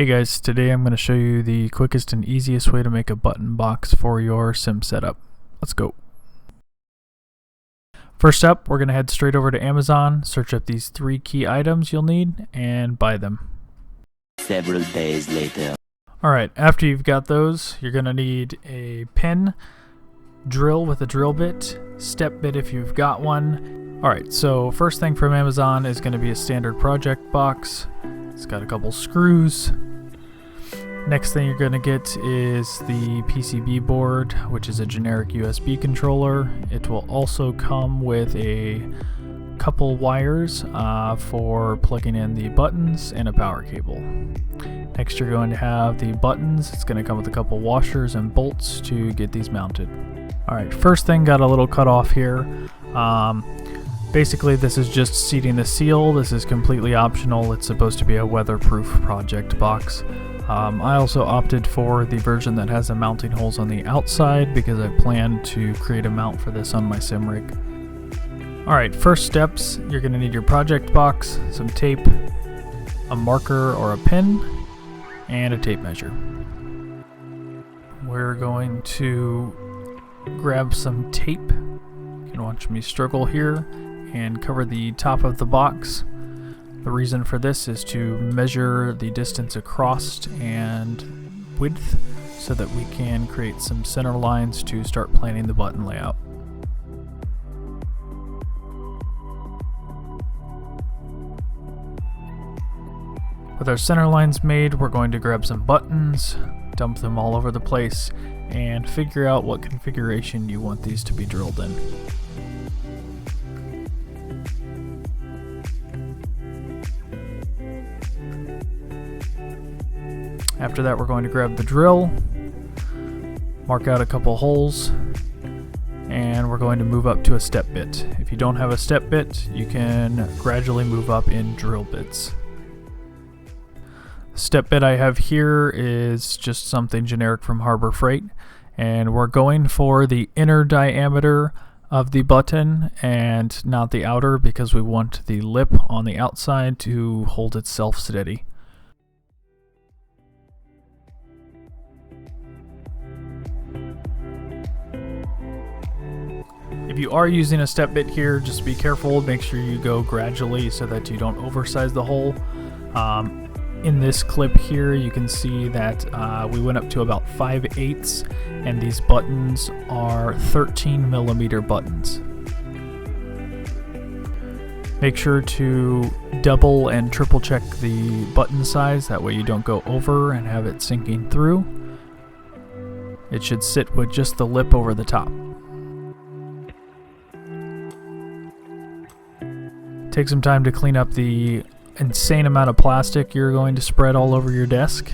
Hey guys, today I'm going to show you the quickest and easiest way to make a button box for your sim setup. Let's go. First up, we're going to head straight over to Amazon, search up these 3 key items you'll need, and buy them. Several days later. Alright, after you've got those, you're going to need a pin, drill with a drill bit, step bit if you've got one. Alright, so first thing from Amazon is going to be a standard project box. It's got a couple screws. Next thing you're going to get is the PCB board, which is a generic USB controller. It will also come with a couple wires for plugging in the buttons and a power cable. Next you're going to have the buttons. It's going to come with a couple washers and bolts to get these mounted. Alright, first thing, got a little cut off here. Basically this is just seating the seal. This is completely optional. It's supposed to be a weatherproof project box. I also opted for the version that has the mounting holes on the outside because I plan to create a mount for this on my sim rig. Alright, first steps, you're going to need your project box, some tape, a marker or a pen, and a tape measure. We're going to grab some tape. You can watch me struggle here and cover the top of the box. The reason for this is to measure the distance across and width so that we can create some center lines to start planning the button layout. With our center lines made, we're going to grab some buttons, dump them all over the place, and figure out what configuration you want these to be drilled in. After that, we're going to grab the drill, mark out a couple holes, and we're going to move up to a step bit. If you don't have a step bit, you can gradually move up in drill bits. The step bit I have here is just something generic from Harbor Freight, and we're going for the inner diameter of the button and not the outer because we want the lip on the outside to hold itself steady. If you are using a step bit here, just be careful, make sure you go gradually so that you don't oversize the hole. In this clip here, you can see that we went up to about 5/8, and these buttons are 13mm buttons. Make sure to double and triple check the button size, that way you don't go over and have it sinking through. It should sit with just the lip over the top. Take some time to clean up the insane amount of plastic you're going to spread all over your desk.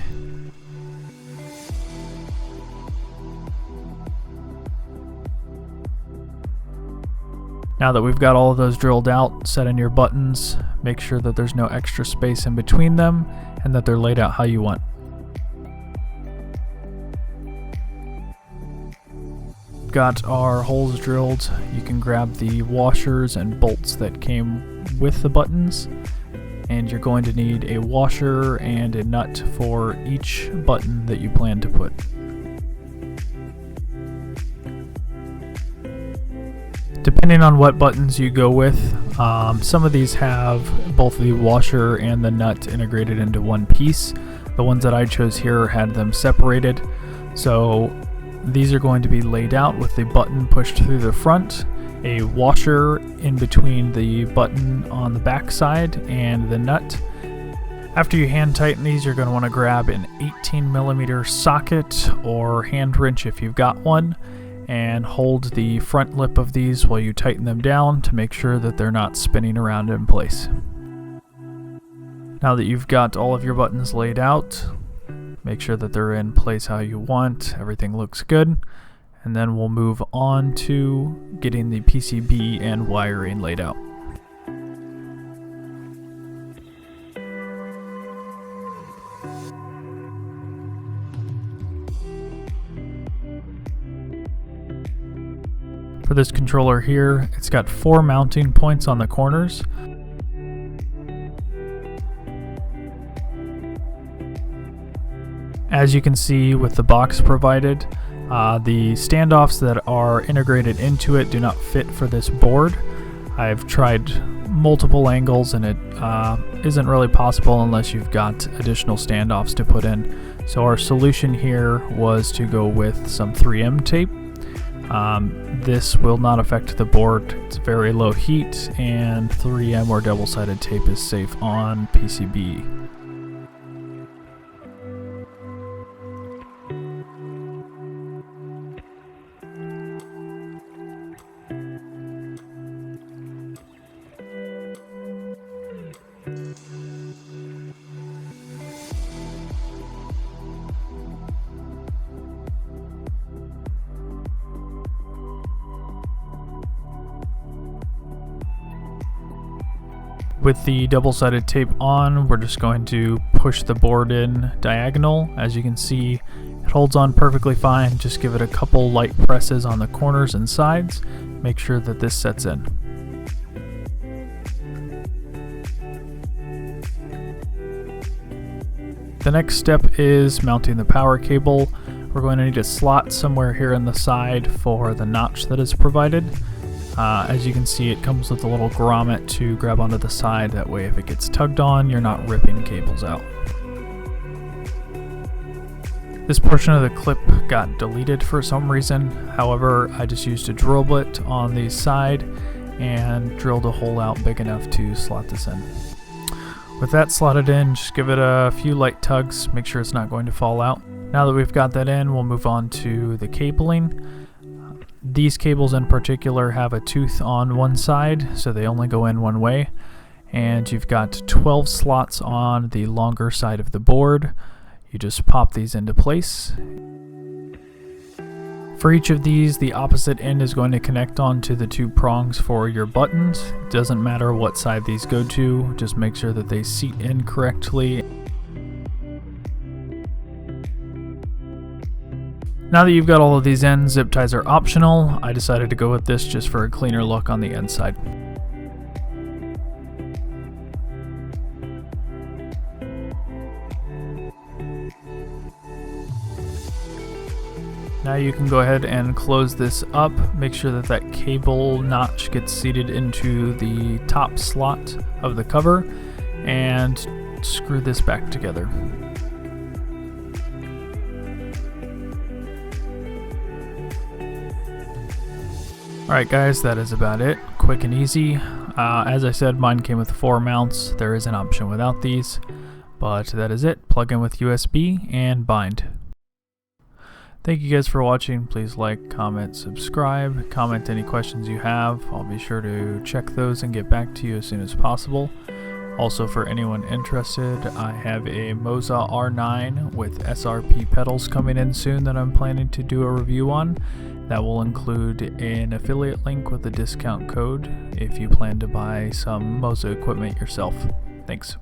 Now that we've got all of those drilled out, set in your buttons, make sure that there's no extra space in between them and that they're laid out how you want. Got our holes drilled, you can grab the washers and bolts that came with the buttons, and you're going to need a washer and a nut for each button that you plan to put. Depending on what buttons you go with, some of these have both the washer and the nut integrated into one piece. The ones that I chose here had them separated, so these are going to be laid out with the button pushed through the front, a washer in between the button on the back side, and the nut. After you hand tighten these, you're going to want to grab an 18mm socket or hand wrench if you've got one, and hold the front lip of these while you tighten them down to make sure that they're not spinning around in place. Now that you've got all of your buttons laid out, make sure that they're in place how you want, everything looks good, and then we'll move on to getting the PCB and wiring laid out. For this controller here, it's got 4 mounting points on the corners. As you can see with the box provided, the standoffs that are integrated into it do not fit for this board. I've tried multiple angles and it isn't really possible unless you've got additional standoffs to put in. So our solution here was to go with some 3M tape. This will not affect the board. It's very low heat, and 3M or double-sided tape is safe on PCB. With the double-sided tape on, we're just going to push the board in diagonal. As you can see, it holds on perfectly fine. Just give it a couple light presses on the corners and sides. Make sure that this sets in. The next step is mounting the power cable. We're going to need a slot somewhere here in the side for the notch that is provided. As you can see, it comes with a little grommet to grab onto the side. That way if it gets tugged on, you're not ripping cables out. This portion of the clip got deleted for some reason. However, I just used a drill bit on the side and drilled a hole out big enough to slot this in. With that slotted in, just give it a few light tugs, make sure it's not going to fall out. Now that we've got that in, we'll move on to the cabling. These cables in particular have a tooth on one side, so they only go in one way. And you've got 12 slots on the longer side of the board. You just pop these into place. For each of these, the opposite end is going to connect onto the two prongs for your buttons. It doesn't matter what side these go to, just make sure that they seat in correctly. Now that you've got all of these in, zip ties are optional. I decided to go with this just for a cleaner look on the inside. Now you can go ahead and close this up. Make sure that that cable notch gets seated into the top slot of the cover and screw this back together. Alright guys, that is about it. Quick and easy. As I said, mine came with 4 mounts. There is an option without these, but that is it. Plug in with USB and bind. Thank you guys for watching. Please like, comment, subscribe, comment any questions you have. I'll be sure to check those and get back to you as soon as possible. Also, for anyone interested, I have a Moza R9 with SRP pedals coming in soon that I'm planning to do a review on. That will include an affiliate link with a discount code if you plan to buy some Moza equipment yourself. Thanks.